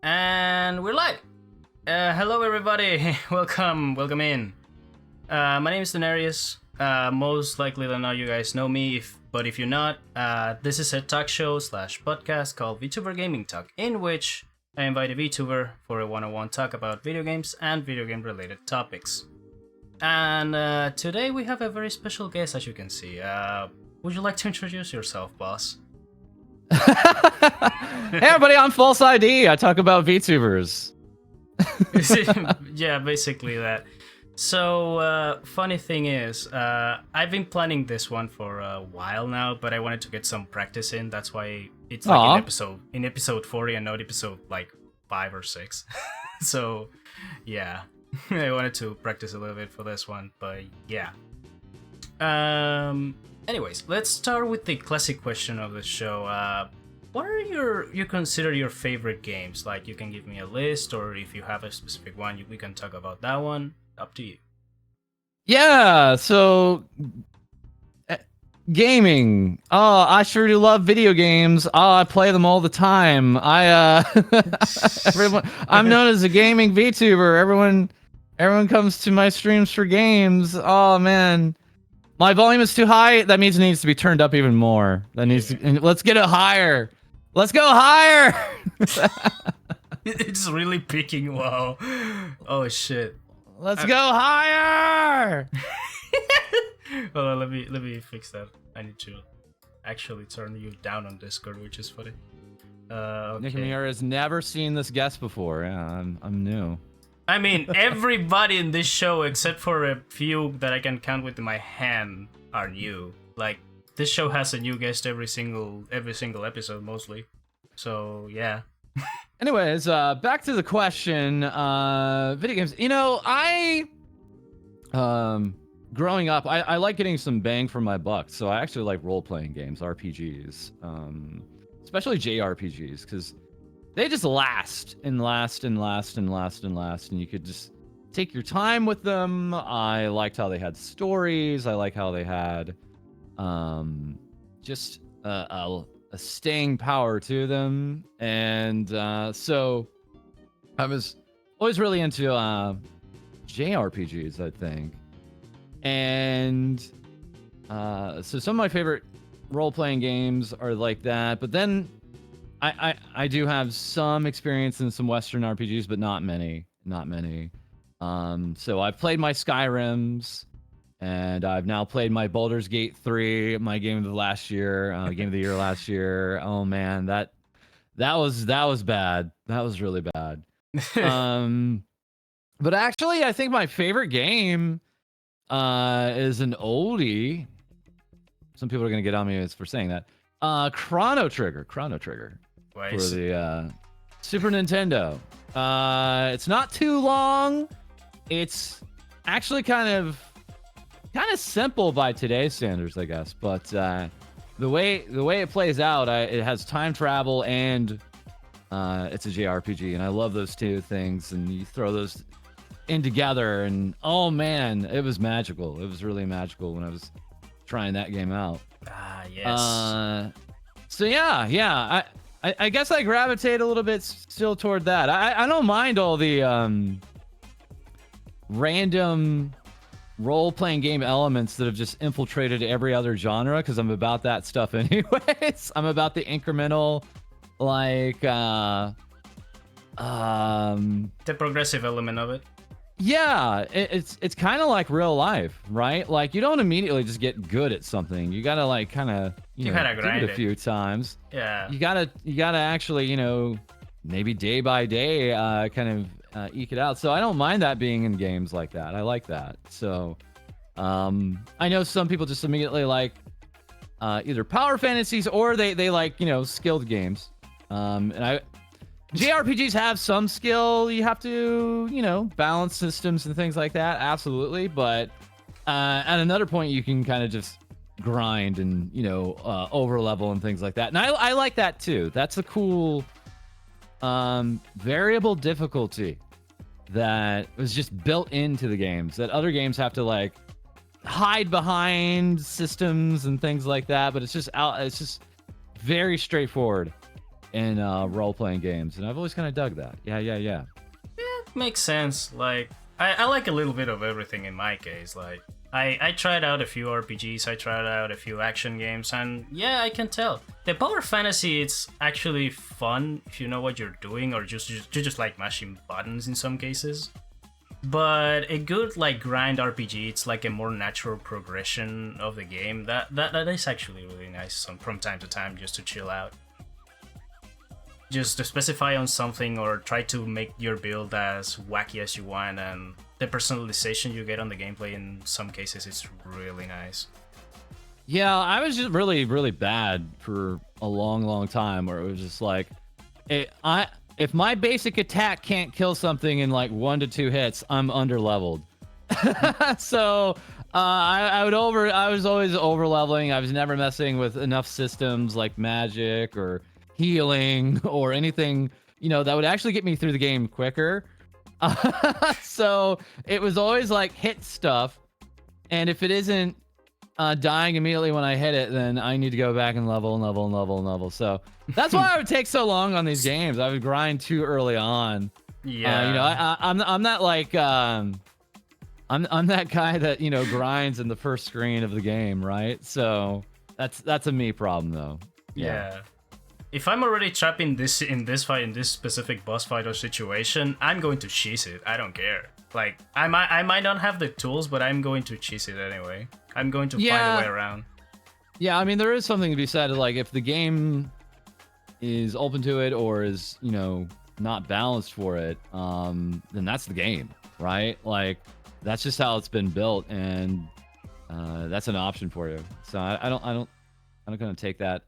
And we're live. Hello, everybody. welcome in. My name is Denarius. Most likely than not, you guys know me. But if you're not, this is a talk show / podcast called Vtuber Gaming Talk, in which I invite a Vtuber for a one-on-one talk about video games and video game related topics. And today we have a very special guest, as you can see. Would you like to introduce yourself, boss? Hey everybody, I'm False ID. I talk about VTubers. Yeah, basically that. So, funny thing is, I've been planning this one for a while now, but I wanted to get some practice in. That's why it's like in episode 40 and not episode like 5 or 6. So, yeah, I wanted to practice a little bit for this one, but yeah. Anyways, let's start with the classic question of the show. What are you consider your favorite games? Like, you can give me a list, or if you have a specific one, we can talk about that one. Up to you. Yeah, so gaming. Oh, I sure do love video games. Oh, I play them all the time. I'm known as a gaming VTuber. Everyone comes to my streams for games. Oh man. My volume is too high. That means it needs to be turned up even more. Let's get it higher. Let's go higher. It's really peaking. Wow. Oh shit. Let's go higher. Hold on, let me fix that. I need to actually turn you down on Discord, which is funny. Okay. Nick Miura has never seen this guest before. Yeah, I'm new. I mean, everybody in this show, except for a few that I can count with my hand, are new. Like, this show has a new guest every single episode, mostly. So, yeah. Anyways, back to the question. Video games. You know, growing up, I like getting some bang for my buck. So I actually like role-playing games, RPGs. Especially JRPGs, because they just last and last and last and last and last, and you could just take your time with them. I liked how they had stories. I like how they had just a staying power to them. And so I was always really into JRPGs, I think. And so some of my favorite role-playing games are like that, but then I do have some experience in some Western RPGs, but not many. So I've played my Skyrims, and I've now played my Baldur's Gate 3, my game of the year last year. Oh man, that was bad. That was really bad. But actually, I think my favorite game is an oldie. Some people are gonna get on me for saying that. Chrono Trigger. For the Super Nintendo. It's not too long. It's actually kind of simple by today's standards, I guess. But the way it plays out, it has time travel and it's a JRPG, and I love those two things. And you throw those in together, and oh man, it was magical. It was really magical when I was trying that game out. Ah, yes. So yeah. I guess I gravitate a little bit still toward that. I don't mind all the random role-playing game elements that have just infiltrated every other genre, because I'm about that stuff anyways. I'm about the incremental, like the progressive element of it. Yeah, it's kind of like real life, right? Like, you don't immediately just get good at something. You gotta like kind of you know do it a few times. Yeah. You gotta actually maybe day by day kind of eke it out. So I don't mind that being in games like that. I like that. So I know some people just immediately like either power fantasies or they like skilled games. And JRPGs have some skill. You have to, balance systems and things like that. Absolutely. But at another point, you can kind of just grind and, over level and things like that. And I like that too. That's a cool variable difficulty that was just built into the games that other games have to like hide behind systems and things like that. But it's just very straightforward. in role-playing games, and I've always kind of dug that. Yeah. Makes sense. Like, I like a little bit of everything in my case. Like, I tried out a few RPGs, I tried out a few action games, and yeah, I can tell. The power fantasy, it's actually fun if you know what you're doing, or you just like mashing buttons in some cases. But a good like grind RPG, it's like a more natural progression of the game. That is actually really nice from time to time, just to chill out. Just to specify on something or try to make your build as wacky as you want, and the personalization you get on the gameplay in some cases is really nice. Yeah, I was just really, really bad for a long time, where it was just like, if my basic attack can't kill something in like 1 to 2 hits, I'm underleveled. So I was always over leveling. I was never messing with enough systems like magic or healing or anything, that would actually get me through the game quicker. So it was always like hit stuff, and if it isn't dying immediately when I hit it, then I need to go back and level. So that's why I would take so long on these games. I would grind too early on. Yeah. I'm not like I'm that guy that grinds in the first screen of the game, right? So that's a me problem though. Yeah. If I'm already trapped in this fight, in this specific boss fight or situation, I'm going to cheese it. I don't care. Like, I might not have the tools, but I'm going to cheese it anyway. I'm going to find a way around. Yeah, I mean, there is something to be said. Like, if the game is open to it or is, not balanced for it, then that's the game, right? Like, that's just how it's been built, and that's an option for you. So I'm not gonna take that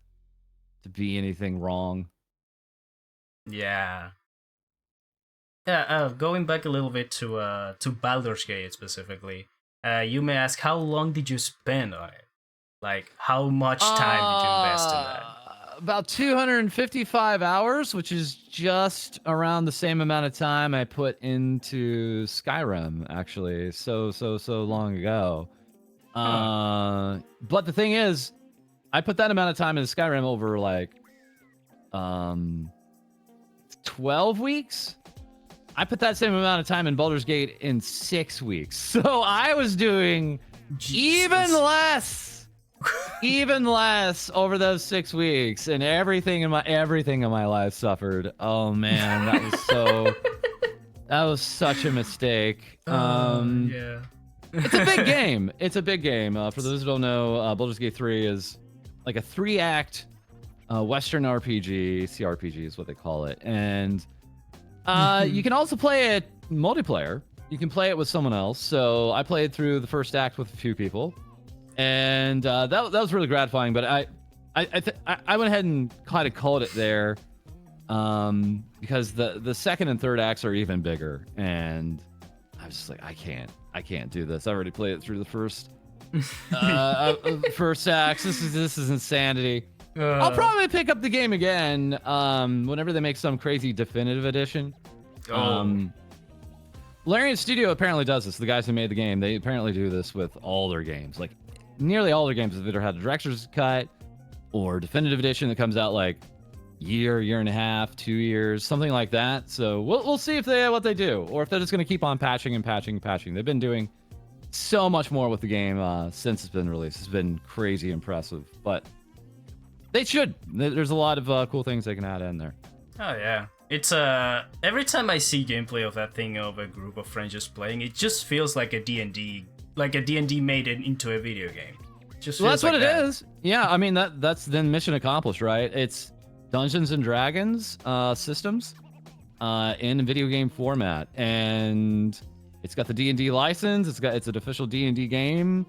to be anything wrong. Yeah. Going back a little bit to Baldur's Gate specifically, you may ask, how long did you spend on it? Like, how much time did you invest in that? About 255 hours, which is just around the same amount of time I put into Skyrim, actually, so long ago. But the thing is, I put that amount of time in Skyrim over like 12 weeks. I put that same amount of time in Baldur's Gate in 6 weeks. So I was doing even less over those 6 weeks, and everything in my life suffered. Oh man, that was such a mistake. Yeah. It's a big game. It's a big game. For those who don't know, Baldur's Gate 3 is like a 3-act Western RPG, CRPG is what they call it. And you can also play it multiplayer. You can play it with someone else. So I played through the first act with a few people, and that was really gratifying. But I went ahead and kind of called it there, because the second and third acts are even bigger, and I was just like, I can't do this. I already played it through the first first acts. This is insanity. I'll probably pick up the game again whenever they make some crazy definitive edition. Larian Studio apparently does this. The guys who made the game, they apparently do this with all their games. Like, nearly all their games have either had a director's cut or definitive edition that comes out like year and a half, 2 years, something like that. So we'll see if what they do, or if they're just going to keep on patching. They've been doing so much more with the game since it's been released. It's been crazy impressive, but they should. There's a lot of cool things they can add in there. Oh yeah, it's every time I see gameplay of that thing of a group of friends just playing, it just feels like a D&D, made it into a video game. Just well, that's like what it is. Yeah, I mean that's then mission accomplished, right? It's Dungeons and Dragons systems in a video game format, and it's got the D&D license. It's an official D&D game.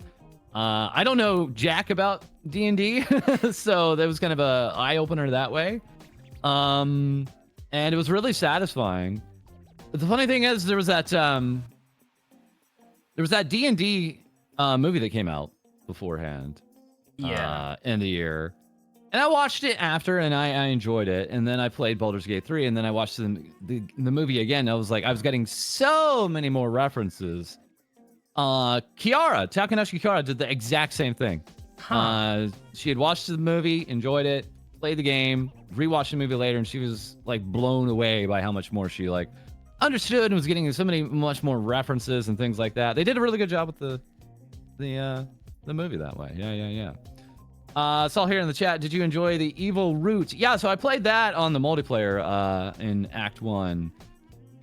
I don't know jack about D&D, so that was kind of a eye opener that way. And it was really satisfying. But the funny thing is, there was that D&D movie that came out beforehand. Yeah. In the year. And I watched it after, and I enjoyed it. And then I played Baldur's Gate 3, and then I watched the movie again. I was getting so many more references. Takeshi Kiara did the exact same thing. She had watched the movie, enjoyed it, played the game, rewatched the movie later, and she was like blown away by how much more she like understood and was getting so many much more references and things like that. They did a really good job with the movie that way. Yeah. Saw here in the chat, did you enjoy the Evil Root? Yeah, so I played that on the multiplayer in Act 1.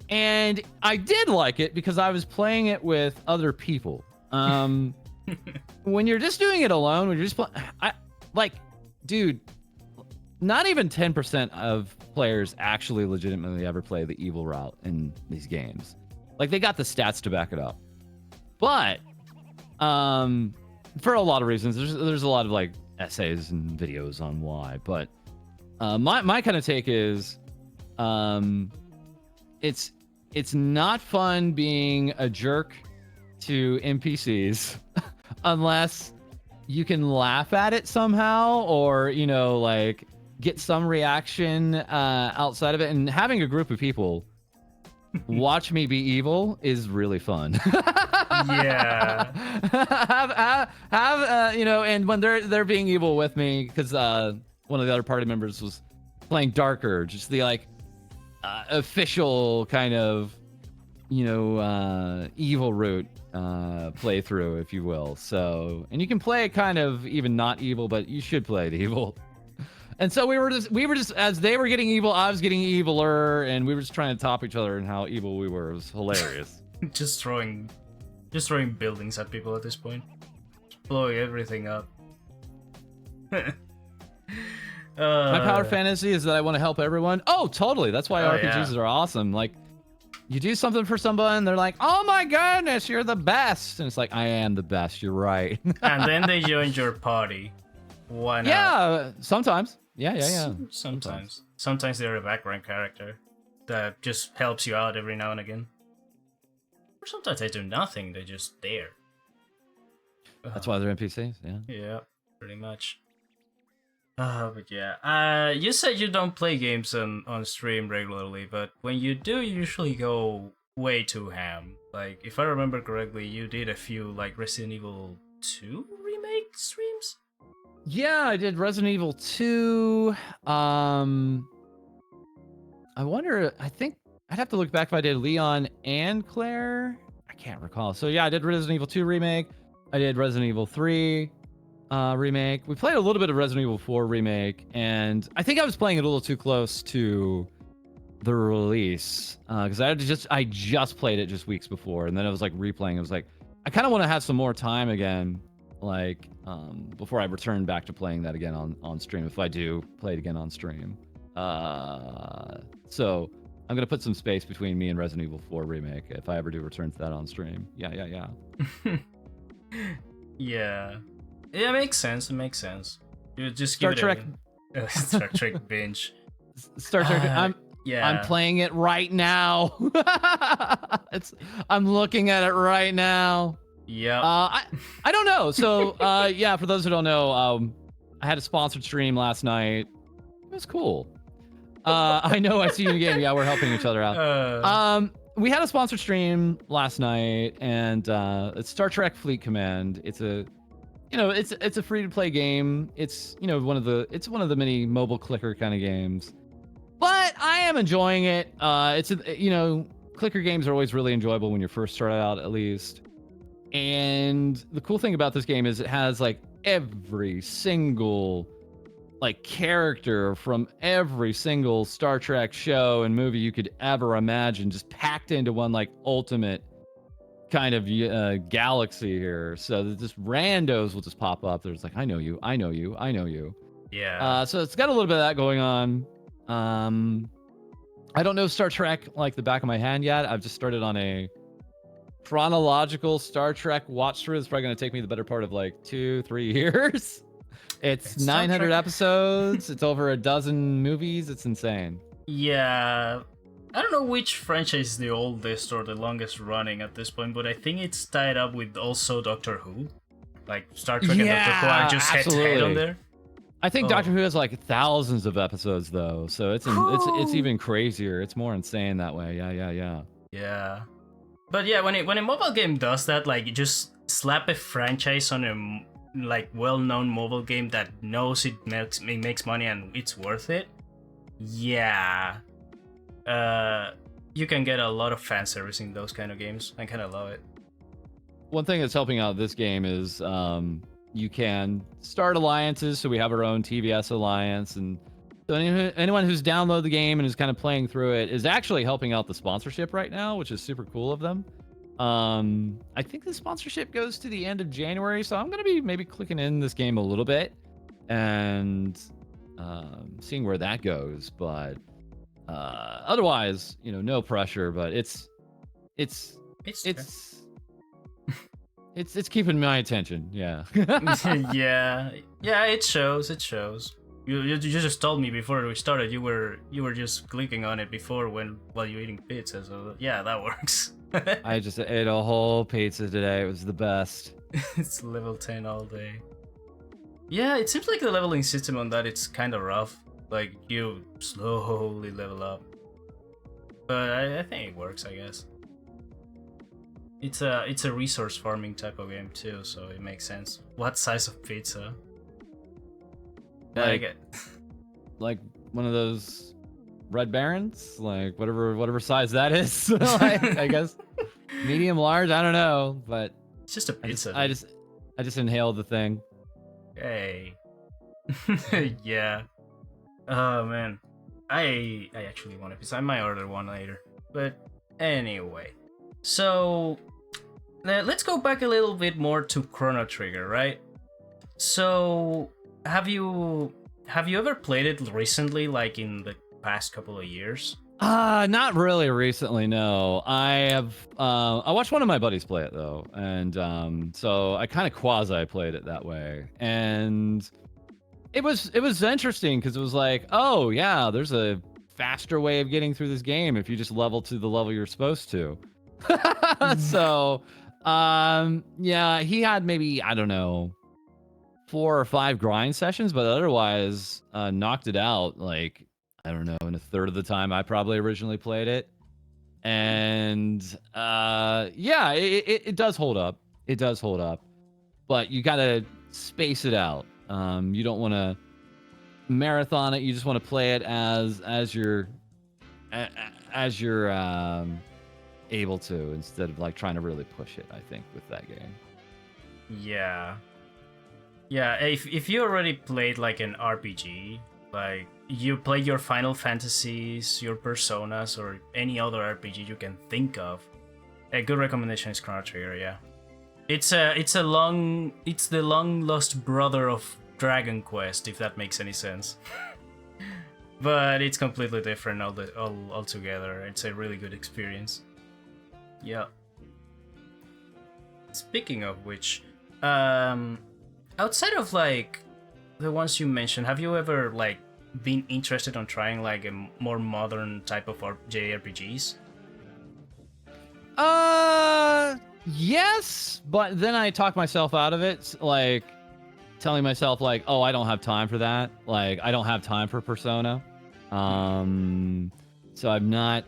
And I did like it because I was playing it with other people. When you're just doing it alone, when you're just dude, not even 10% of players actually legitimately ever play the evil route in these games. Like, they got the stats to back it up. But for a lot of reasons, there's a lot of like essays and videos on why. But my kind of take is it's not fun being a jerk to NPCs unless you can laugh at it somehow, or like get some reaction outside of it. And having a group of people watch me be evil is really fun. Yeah. And when they're being evil with me, because one of the other party members was playing darker, just the like official kind of evil route playthrough, if you will. So, and you can play it kind of even not evil, but you should play it evil. And so we were just as they were getting evil, I was getting eviler, and we were just trying to top each other and how evil we were. It was hilarious. just throwing buildings at people at this point, just blowing everything up. My power fantasy is that I want to help everyone. Oh, totally. That's why RPGs are awesome. Like, you do something for someone, they're like, "Oh my goodness, you're the best," and it's like, I am the best. You're right. And then they join your party. Why not? Yeah, sometimes. Yeah. Sometimes they're a background character that just helps you out every now and again. Or sometimes they do nothing, they're just there. That's why they're NPCs, yeah. Yeah, pretty much. But yeah. You said you don't play games on stream regularly, but when you do, you usually go way too ham. Like, if I remember correctly, you did a few like Resident Evil 2 remake streams? Yeah, I did Resident Evil 2. I wonder, I think I'd have to look back if I did Leon and Claire. I can't recall. So yeah, I did Resident Evil 2 remake. I did Resident Evil 3 remake. We played a little bit of Resident Evil 4 remake, and I think I was playing it a little too close to the release because I just played it just weeks before, and then I was like replaying. I was like, I kind of want to have some more time again, like before I return back to playing that again on stream, if I do play it again on stream. So I'm gonna put some space between me and Resident Evil 4 remake if I ever do return to that on stream. Yeah. Yeah, it makes sense. You just Star Trek. Star Trek binge. Star Trek. I'm playing it right now. I'm looking at it right now. Yeah. I don't know. So yeah, for those who don't know, I had a sponsored stream last night. It was cool. I know, I see you in the game. Yeah, we're helping each other out. We had a sponsored stream last night, and it's Star Trek Fleet Command. It's a free to play game. It's one of the many mobile clicker kind of games. But I am enjoying it. Clicker games are always really enjoyable when you first start out, at least. And the cool thing about this game is it has like every single like character from every single Star Trek show and movie you could ever imagine, just packed into one like ultimate kind of galaxy here. So that just randos will just pop up. There's like, I know you. Yeah. So it's got a little bit of that going on. I don't know Star Trek like the back of my hand yet. I've just started on a chronological Star Trek watch through. It's probably going to take me the better part of like 2-3 years. It's 900 episodes. It's over a dozen movies. It's insane. Yeah. I don't know which franchise is the oldest or the longest running at this point, but I think it's tied up with also Doctor Who. Like Star Trek and Doctor Who are just head to head on there. I think Doctor Who has like thousands of episodes though, so it's even crazier. It's more insane that way. Yeah. But yeah, when a mobile game does that, like you just slap a franchise on like well-known mobile game that knows it makes money and it's worth it, yeah, you can get a lot of fan service in those kind of games. I kind of love it. One thing that's helping out this game is you can start alliances. So we have our own TBS alliance, and so anyone who's downloaded the game and is kind of playing through it is actually helping out the sponsorship right now, which is super cool of them. I think the sponsorship goes to the end of January, so I'm gonna be maybe clicking in this game a little bit and seeing where that goes. But otherwise, no pressure. But it's keeping my attention. Yeah. yeah. It shows. You just told me before we started you were just clicking on it before while you're eating pizza. So yeah, that works. I just ate a whole pizza today. It was the best. It's level 10 all day. Yeah, it seems like the leveling system on that it's kind of rough. Like you slowly level up. But I think it works, I guess. It's a resource farming type of game too, so it makes sense. What size of pizza? Like one of those Red Barons, like whatever size that is. Like, I guess medium, large. I don't know, but it's just a pizza. I just inhaled the thing. Hey. Yeah. Oh man, I actually want a pizza. I might order one later. But anyway, so let's go back a little bit more to Chrono Trigger, right? So have you ever played it recently, like in the past couple of years? Not really recently, no. I watched one of my buddies play it though, and so I kind of quasi played it that way, and it was interesting because it was like, oh yeah, there's a faster way of getting through this game if you just level to the level you're supposed to. So yeah, he had maybe, I don't know, 4 or 5 grind sessions, but otherwise knocked it out, like, I don't know, in a third of the time I probably originally played it. And yeah, it does hold up. It does hold up. But you gotta space it out. You don't want to marathon it. You just want to play it as you're able to, instead of like trying to really push it, I think, with that game. Yeah. Yeah, if you already played like an RPG, like you played your Final Fantasies, your Personas, or any other RPG you can think of, a good recommendation is Chrono Trigger. Yeah, it's the long lost brother of Dragon Quest, if that makes any sense. But it's completely different altogether. It's a really good experience. Yeah. Speaking of which, outside of like the ones you mentioned, have you ever like been interested on trying like a more modern type of JRPGs? Yes, but then I talk myself out of it, like telling myself like, oh, I don't have time for that. Like, I don't have time for Persona. So I'm not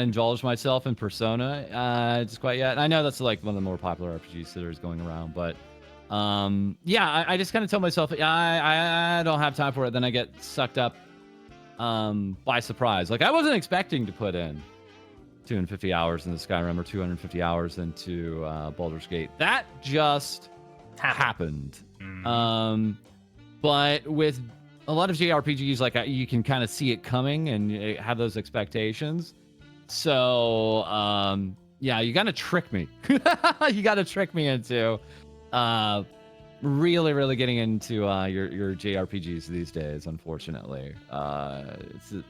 indulged myself in Persona just quite yet. And I know that's like one of the more popular RPGs that is going around, but yeah, I just kind of tell myself, I don't have time for it. Then I get sucked up by surprise. Like, I wasn't expecting to put in 250 hours into Skyrim or 250 hours into Baldur's Gate. That just happened. Mm-hmm. But with a lot of JRPGs, like, you can kind of see it coming and have those expectations. So yeah, you got to trick me. You got to trick me into really getting into your JRPGs these days. Unfortunately,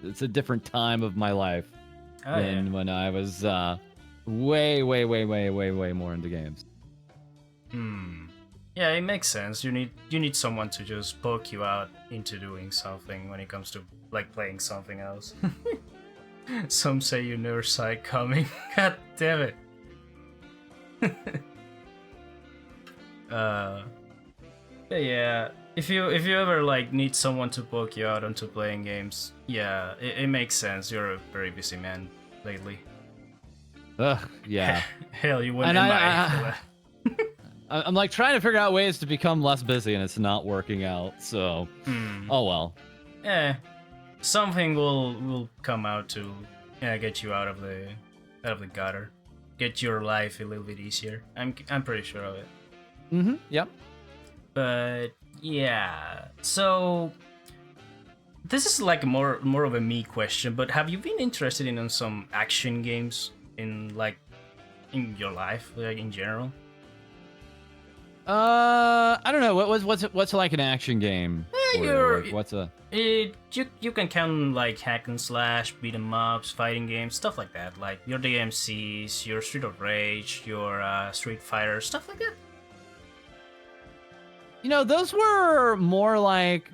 it's a different time of my life than when I was way more into games. Yeah, it makes sense. You need someone to just poke you out into doing something when it comes to like playing something else. Some say you never saw it coming. God damn it. Yeah, if you ever like need someone to poke you out onto playing games, yeah, it makes sense. You're a very busy man lately. Ugh, yeah. Hell, you wouldn't invite for that. I'm like trying to figure out ways to become less busy, and it's not working out. So, oh well. Yeah, something will come out to get you out of the gutter, get your life a little bit easier. I'm pretty sure of it. Yep. But yeah, so this is like more of a me question. But have you been interested in some action games in your life, like in general? I don't know. What's like an action game? What's a? You can count like hack and slash, beat 'em ups, fighting games, stuff like that. Like your DMCs, your Street of Rage, your Street Fighter, stuff like that. You know, those were more like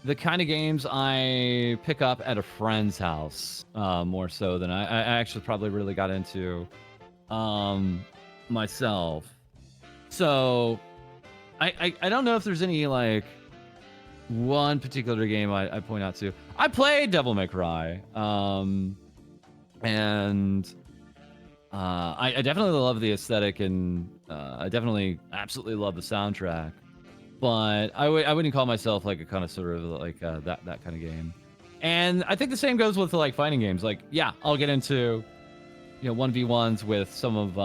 the kind of games I pick up at a friend's house, more so than I actually probably really got into myself. So I don't know if there's any like one particular game I point out to. I played Devil May Cry, and I definitely love the aesthetic, and I definitely absolutely love the soundtrack. But I wouldn't call myself like a connoisseur of like that kind of game. And I think the same goes with like fighting games. Like, yeah, I'll get into 1v1s with some of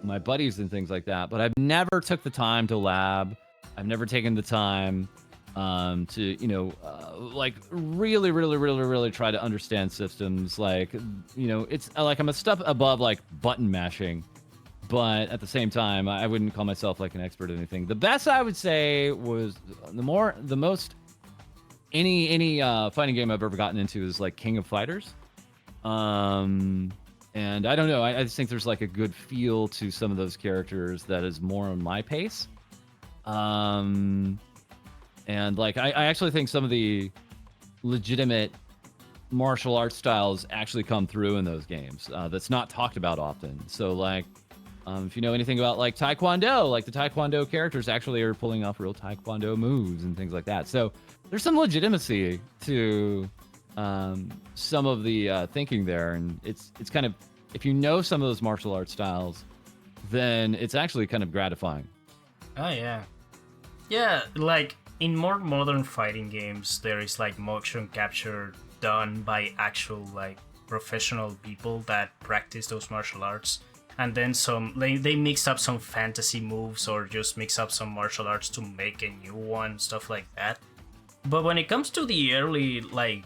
my buddies and things like that. But I've never took the time to lab. I've never taken the time to like really try to understand systems. Like, it's like I'm a step above like button mashing. But at the same time, I wouldn't call myself like an expert at anything. The best I would say was the most any fighting game I've ever gotten into is like King of Fighters. And I don't know, I just think there's like a good feel to some of those characters that is more on my pace. And like I actually think some of the legitimate martial arts styles actually come through in those games. That's not talked about often. So like. If you know anything about like Taekwondo, like the Taekwondo characters actually are pulling off real Taekwondo moves and things like that. So there's some legitimacy to some of the thinking there, and it's kind of, if you know some of those martial arts styles, then it's actually kind of gratifying. Oh yeah, like in more modern fighting games, there is like motion capture done by actual like professional people that practice those martial arts. And then they mix up some fantasy moves or just mix up some martial arts to make a new one, stuff like that. But when it comes to the early to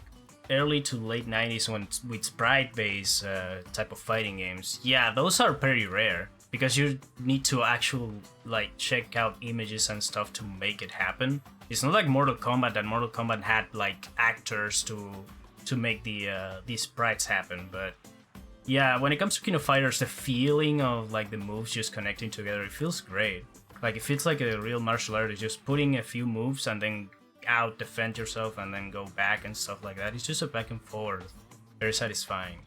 late 90s with sprite-based type of fighting games, yeah, those are pretty rare because you need to actually like check out images and stuff to make it happen. It's not like Mortal Kombat, that Mortal Kombat had like actors to make these sprites happen, but yeah, when it comes to King of Fighters, the feeling of like the moves just connecting together, it feels great. Like it feels like a real martial art. It's just putting a few moves and then out, defend yourself, and then go back and stuff like that. It's just a back and forth. Very satisfying.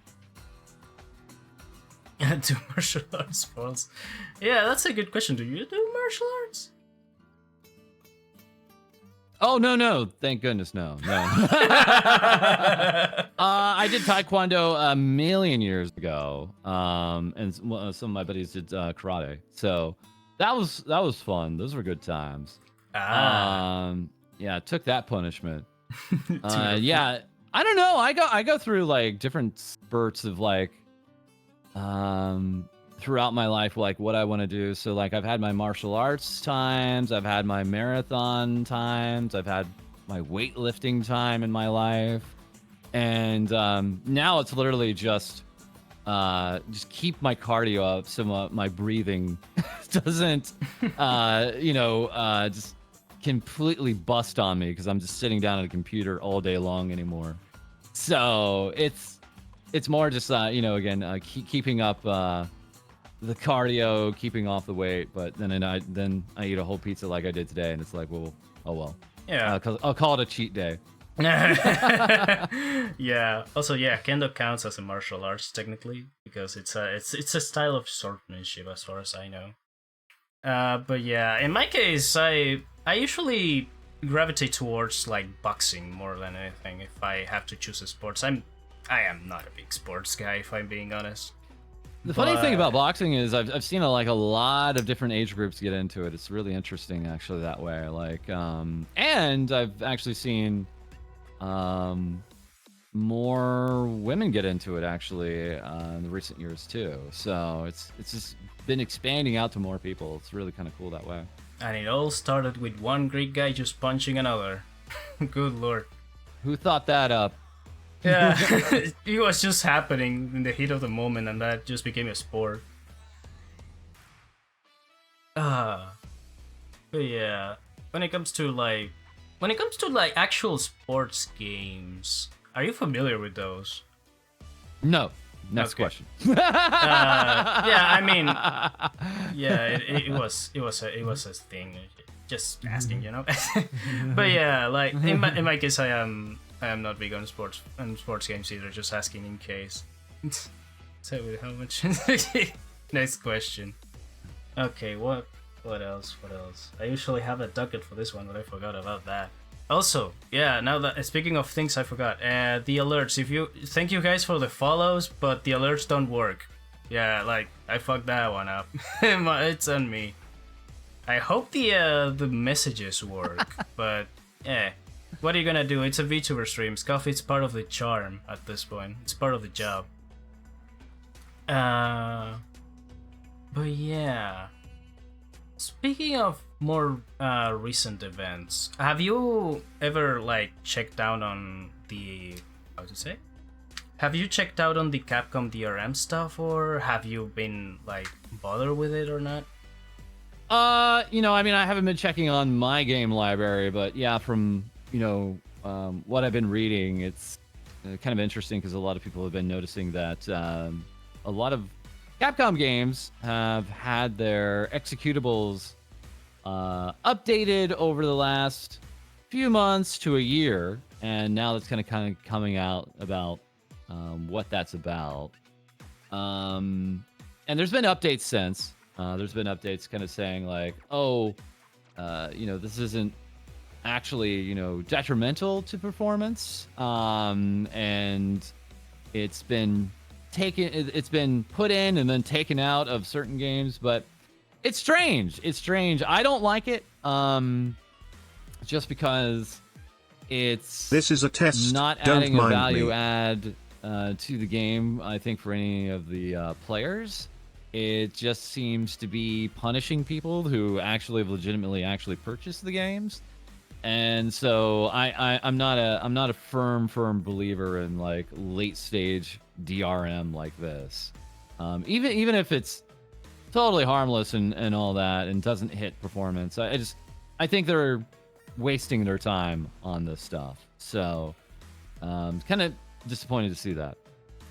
Do martial arts falls? Yeah, that's a good question. Do you do martial arts? Oh, no. Thank goodness, no. I did Taekwondo a million years ago, and some of my buddies did karate. So that was fun. Those were good times. Yeah, took that punishment. Yeah, I don't know. I go through like different spurts of like throughout my life, like what I want to do. So like I've had my martial arts times, I've had my marathon times, I've had my weightlifting time in my life, and now it's literally just keep my cardio up so my breathing doesn't just completely bust on me because I'm just sitting down at a computer all day long anymore. So it's more just keeping up the cardio, keeping off the weight, but then I eat a whole pizza like I did today, and it's like, well, oh well. Yeah. I'll call it a cheat day. Yeah. Also, yeah, kendo counts as a martial arts technically because it's a style of swordsmanship as far as I know. But yeah, in my case, I usually gravitate towards like boxing more than anything. If I have to choose a sports, I am not a big sports guy, if I'm being honest. The funny thing about boxing is I've seen a lot of different age groups get into it. It's really interesting actually that way. Like and I've actually seen more women get into it actually in the recent years too. So it's just been expanding out to more people. It's really kind of cool that way. And it all started with one Greek guy just punching another. Good lord. Who thought that up? Yeah, it was just happening in the heat of the moment, and that just became a sport. But yeah, when it comes to like actual sports games, are you familiar with those? No. Next question. Yeah, I mean, yeah, it was a thing. Just asking, you know. But yeah, like in my case, I am not big on sports games either. Just asking in case. So with how much? Next question. Okay, what else? I usually have a docket for this one, but I forgot about that. Also, yeah, now that speaking of things I forgot, the alerts. Thank you guys for the follows, but the alerts don't work. Yeah, like I fucked that one up. It's on me. I hope the messages work, but yeah. What are you gonna do? It's a VTuber stream. Scuff, it's part of the charm at this point. It's part of the job. But yeah. Speaking of more recent events, have you ever like checked out on the Have you checked out on the Capcom DRM stuff, or have you been like bothered with it or not? You know, I mean, I haven't been checking on my game library, but yeah, from what I've been reading, it's kind of interesting because a lot of people have been noticing that a lot of Capcom games have had their executables updated over the last few months to a year, and now that's kind of coming out about what that's about. And there's been updates since. There's been updates kind of saying like, this isn't actually, detrimental to performance. And it's been put in and then taken out of certain games, but it's strange. I don't like it. Just because this is a test. Not adding a value add to the game, I think, for any of the players. It just seems to be punishing people who actually have legitimately purchased the games. And so I'm not a firm believer in like late stage DRM like this. Even if it's totally harmless and all that and doesn't hit performance, I think they're wasting their time on this stuff. So kind of disappointed to see that.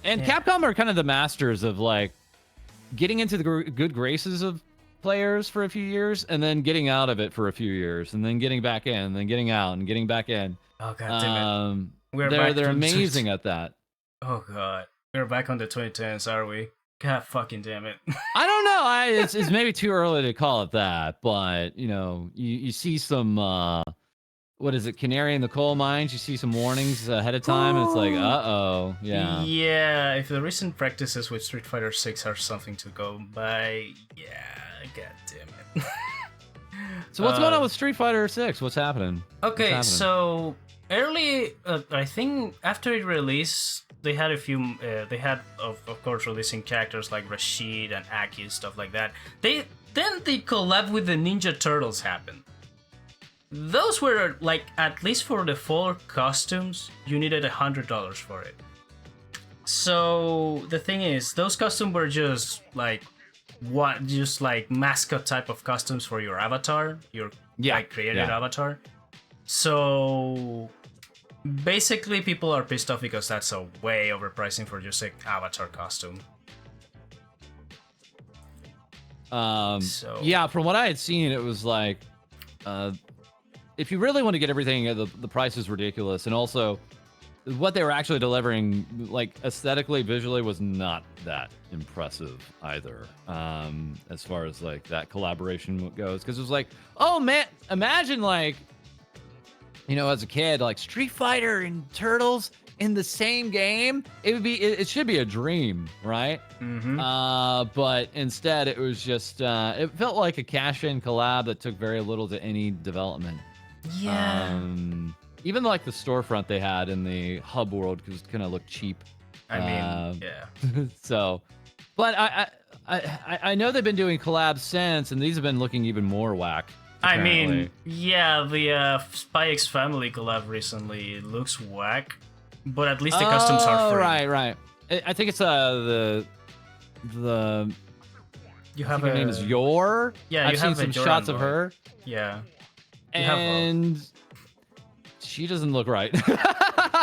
And yeah. Capcom are kind of the masters of like getting into the good graces of players for a few years and then getting out of it for a few years and then getting back in and then getting out and getting back in. Oh god damn it. They're amazing at that. Oh god. We're back on the 2010s, are we? God fucking damn it. I don't know. It's maybe too early to call it that, but you see some what is it, canary in the coal mines? You see some warnings ahead of time, and it's like, uh-oh, yeah. Yeah, if the recent practices with Street Fighter 6 are something to go by, yeah, god damn it. So what's going on with Street Fighter 6? What's happening? Okay, so early, I think after it released, they had a few, of course, releasing characters like Rashid and Aki, stuff like that. Then the collab with the Ninja Turtles happened. Those were, like, at least for the 4 costumes, you needed $100 for it. So, the thing is, those costumes were just mascot type of costumes for your avatar, your created avatar. So, basically, people are pissed off because that's a way overpricing for just an avatar costume. Yeah, from what I had seen, it was like, if you really want to get everything, the price is ridiculous, and also what they were actually delivering, like aesthetically, visually, was not that impressive either. As far as like that collaboration goes, because it was like, oh man, imagine like, as a kid, like Street Fighter and Turtles, in the same game, it should be a dream, right? But instead it was just it felt like a cash-in collab that took very little to any development. Yeah. Even like the storefront they had in the hub world because it kind of looked cheap. I mean, yeah. So, but I know they've been doing collabs since, and these have been looking even more whack. Apparently. I mean, yeah, the Spy X Family collab recently looks whack, but at least the customs are free. Right. I think it's the. You have her name is Yor. Yeah, I've seen some shots of her. Yeah, and she doesn't look right.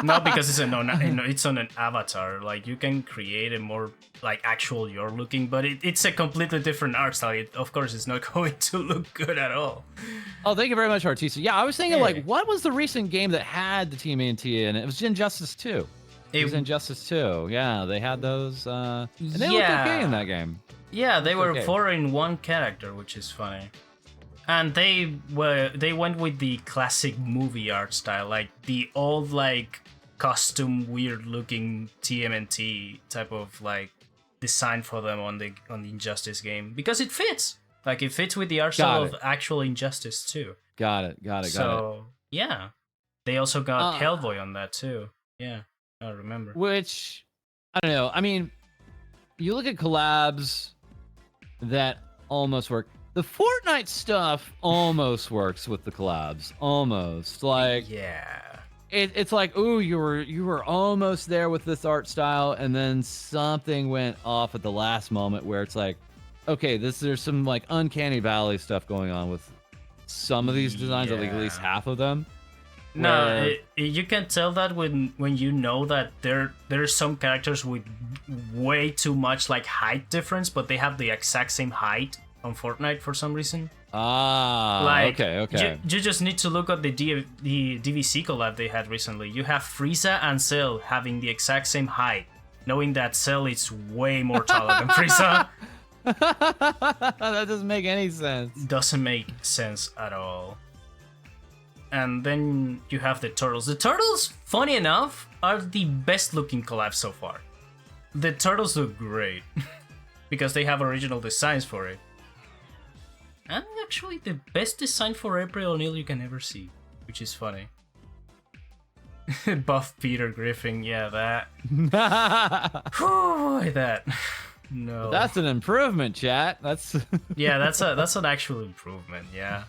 No, because it's on an avatar. Like you can create a more like actual Yor looking, but it's a completely different art style. Of course, it's not going to look good at all. Oh, thank you very much, Artisa. Yeah, I was thinking like, what was the recent game that had the TMNT in it? It was Injustice 2. It was Injustice 2. Yeah, they had those, and they looked okay in that game. Yeah, they were 4 in 1 character, which is funny. And they went with the classic movie art style, like the old like costume weird looking TMNT type of like design for them on the Injustice game because it fits. Like it fits with the art style of actual Injustice too. Got it. So yeah, they also got Hellboy on that too. Yeah, I remember. Which I don't know. I mean, you look at collabs that almost work. The Fortnite stuff almost works with the collabs. Almost. Like it's like, ooh, you were almost there with this art style, and then something went off at the last moment where it's like, okay, there's some like uncanny valley stuff going on with some of these designs, at least half of them. No, you can tell that when you know that there's some characters with way too much like height difference, but they have the exact same height on Fortnite for some reason. Okay. You just need to look at the DVC collab they had recently. You have Frieza and Cell having the exact same height, knowing that Cell is way more taller than Frieza. That doesn't make any sense. Doesn't make sense at all. And then you have the Turtles. The Turtles, funny enough, are the best looking collab so far. The Turtles look great because they have original designs for it. And actually the best design for April O'Neil you can ever see, which is funny. Buff Peter Griffin, yeah, that. Whew, that. No. That's an improvement, chat. That's yeah, that's an actual improvement, yeah.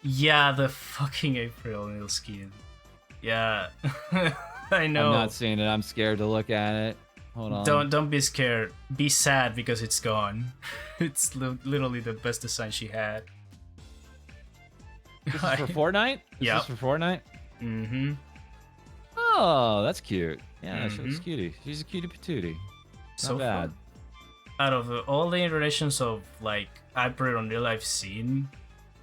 Yeah, the fucking April O'Neil skin. Yeah. I know. I'm not seeing it. I'm scared to look at it. Hold on. Don't be scared. Be sad because it's gone. It's literally the best design she had. This is for Fortnite? Yeah. This is for Fortnite? Mm-hmm. Oh, that's cute. Yeah, she's a cutie. She's a cutie patootie. So not bad. Out of all the iterations of like April O'Neil I've seen,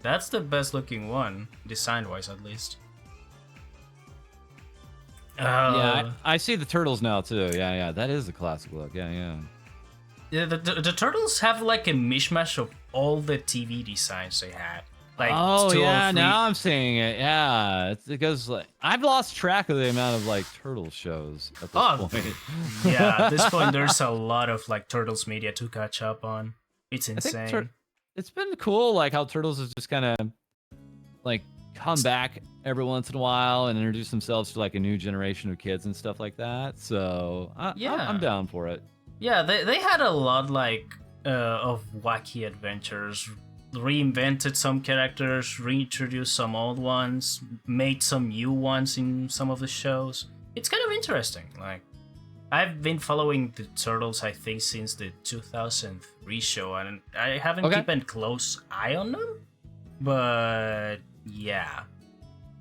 that's the best looking one, design-wise at least. Yeah, I see the turtles now too. Yeah, that is a classic look. Yeah, the turtles have like a mishmash of all the TV designs they had. Like now I'm seeing it. Yeah, it goes like I've lost track of the amount of like turtle shows at this point. Yeah, at this point there's a lot of like Turtles media to catch up on. It's insane. It's been cool, like how Turtles has just kind of like come back every once in a while and introduce themselves to like a new generation of kids and stuff like that. So I'm down for it. Yeah, they had a lot like of wacky adventures, reinvented some characters, reintroduced some old ones, made some new ones in some of the shows. It's kind of interesting. Like I've been following the Turtles, I think, since the 2003 show, and I haven't kept a close eye on them. But yeah,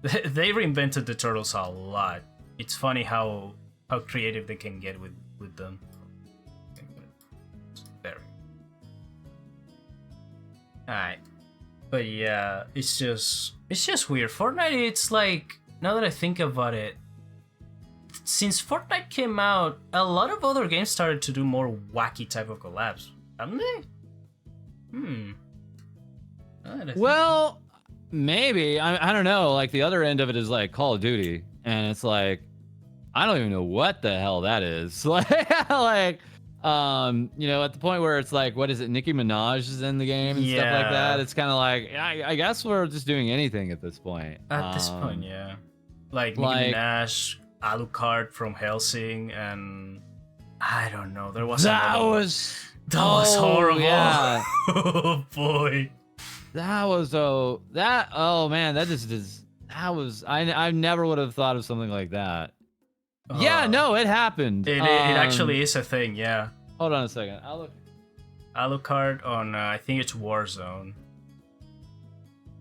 they reinvented the Turtles a lot. It's funny how creative they can get with them. Very. Alright. But yeah, it's just weird. Fortnite, it's like, now that I think about it, since Fortnite came out, a lot of other games started to do more wacky type of collabs, haven't they? Well, maybe. I don't know. Like the other end of it is like Call of Duty, and it's like I don't even know what the hell that is. Like, you know, at the point where it's like, what is it? Nicki Minaj is in the game and stuff like that. It's kind of like, I guess we're just doing anything at this point. At this point, yeah. Like Nicki Minaj, Alucard from Helsing, and I don't know. There was that was horrible. Yeah. Oh boy. That was oh man, that was I never would have thought of something like that. Yeah, no, it happened. It actually is a thing, yeah. Hold on a second. Alucard on I think it's Warzone.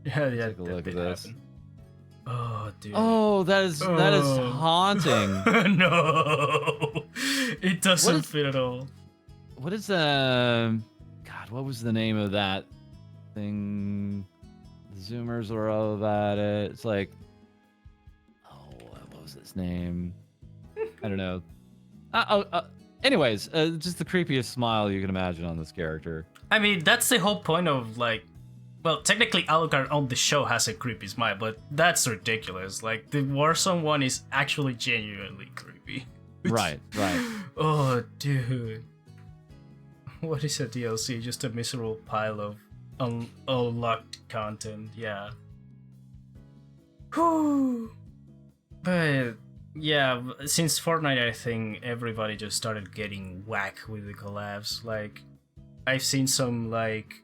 Yeah, take a look at this. Happen. Oh, dude. Oh, that is haunting. No, it doesn't fit at all. What is God? What was the name of that thing? The Zoomers were all about it. It's like, oh, what was its name? I don't know. Anyways, just the creepiest smile you can imagine on this character. I mean, that's the whole point of like. Well, technically, Alucard on the show has a creepy smile, but that's ridiculous. Like, the Warzone one is actually genuinely creepy. Right. Oh, dude. What is a DLC? Just a miserable pile of unlocked content, yeah. Whew. But, yeah, since Fortnite, I think everybody just started getting whack with the collabs. Like, I've seen some, like...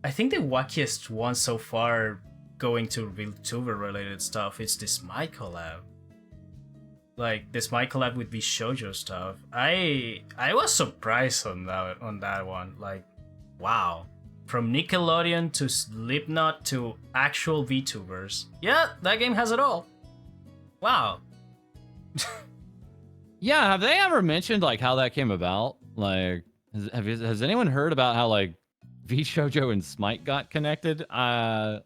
I think the wackiest one so far going to Vtuber related stuff is this Smite collab. Like the Smite collab with Shoujo stuff. I was surprised on that one. Like, wow. From Nickelodeon to Slipknot to actual VTubers. Yeah, that game has it all. Wow. Yeah, have they ever mentioned like how that came about? Like, has anyone heard about how like Shoujo and Smite got connected? That's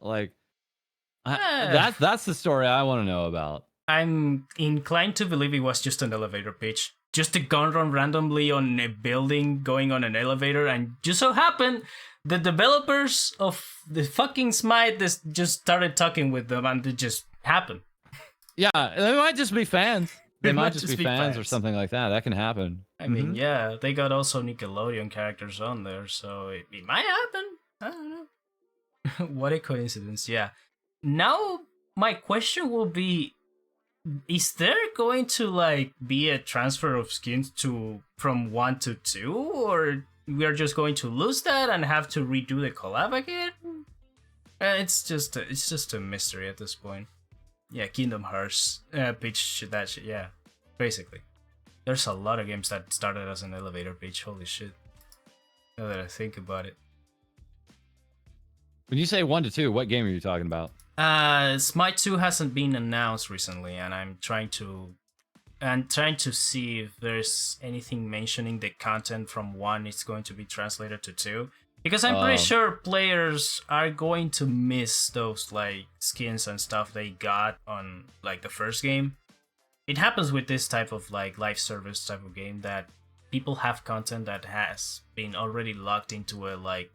the story I want to know about. I'm inclined to believe it was just an elevator pitch. Just a gun run randomly on a building going on an elevator, and just so happened the developers of the fucking Smite just started talking with them, and it just happened. Yeah, they might just be fans. They might just be fans or something like that. That can happen. I mean, yeah, they got also Nickelodeon characters on there, so it might happen. I don't know. What a coincidence, yeah. Now, my question will be, is there going to, like, be a transfer of skins from 1 to 2, or we are just going to lose that and have to redo the collab again? It's just a mystery at this point. Yeah, Kingdom Hearts pitch that shit, yeah, basically. There's a lot of games that started as an elevator pitch, holy shit. Now that I think about it. When you say 1 to 2, what game are you talking about? Smite 2 hasn't been announced recently, and I'm trying to see if there's anything mentioning the content from 1 is going to be translated to 2. Because I'm pretty sure players are going to miss those like skins and stuff they got on like the first game. It happens with this type of like live service type of game that people have content that has been already locked into a like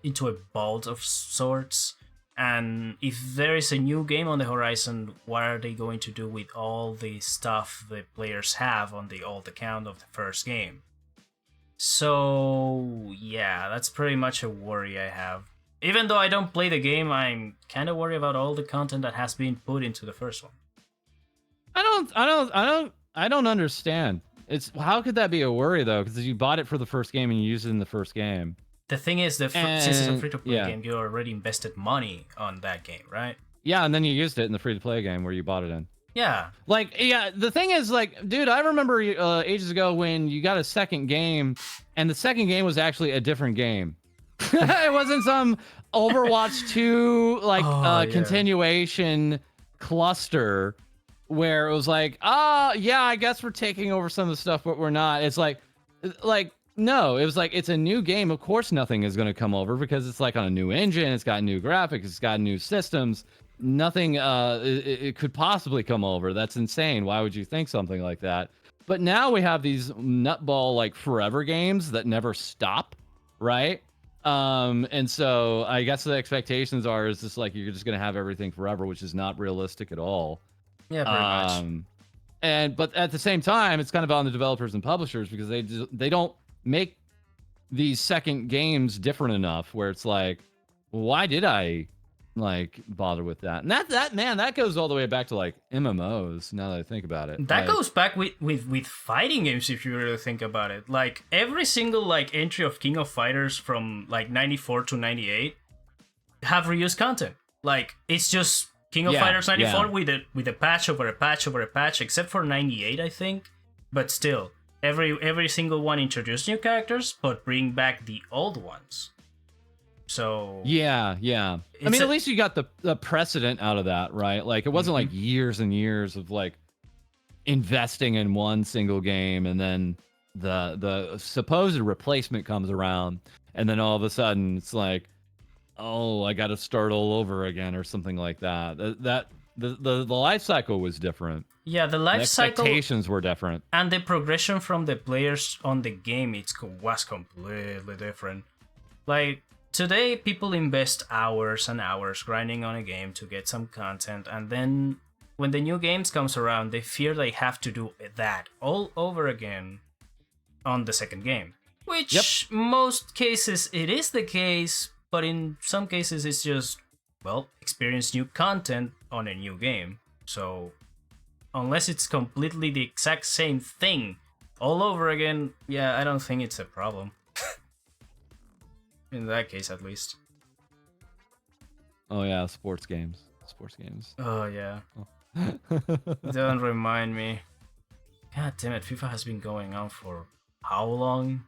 into a vault of sorts. And if there is a new game on the horizon, what are they going to do with all the stuff the players have on the old account of the first game? So, yeah, that's pretty much a worry I have. Even though I don't play the game, I'm kind of worried about all the content that has been put into the first one. I don't understand. How could that be a worry though? Because you bought it for the first game and you used it in the first game. The thing is, since it's a free-to-play game, you already invested money on that game, right? Yeah, and then you used it in the free-to-play game where you bought it in. Yeah. Like, yeah, the thing is, like, dude, I remember ages ago when you got a second game, and the second game was actually a different game. It wasn't some Overwatch 2, like, continuation cluster where it was like, yeah, I guess we're taking over some of the stuff, but we're not. It's like, no, it was like, it's a new game. Of course, nothing is going to come over because it's like on a new engine. It's got new graphics. It's got new systems. Nothing it could possibly come over. That's insane. Why would you think something like that? But now we have these nutball like forever games that never stop, right? And so I guess the expectations is just like you're just gonna have everything forever, which is not realistic at all. Yeah, pretty much. But at the same time, it's kind of on the developers and publishers because they don't make these second games different enough where it's like, why did I like bother with that? And that goes all the way back to like MMOs. Now that I think about it, that goes back with fighting games. If you really think about it, like every single like entry of King of Fighters from like 94 to 98 have reused content. Like it's just King of Fighters 94 with a patch over a patch over a patch, except for 98, I think. But still, every single one introduced new characters, but bring back the old ones. So yeah. I mean, at least you got the precedent out of that, right? Like it wasn't like years and years of like investing in one single game, and then the supposed replacement comes around, and then all of a sudden it's like, oh, I got to start all over again or something like that. The life cycle was different. Yeah, the life cycle expectations were different, and the progression from the players on the game was completely different. Like today, people invest hours and hours grinding on a game to get some content, and then when the new games comes around, they fear they have to do that all over again on the second game. Which most cases it is the case. But in some cases, it's just, well, experience new content on a new game. So, unless it's completely the exact same thing all over again, yeah, I don't think it's a problem. In that case, at least. Oh, yeah, sports games. Oh, yeah. Don't remind me. God damn it, FIFA has been going on for how long?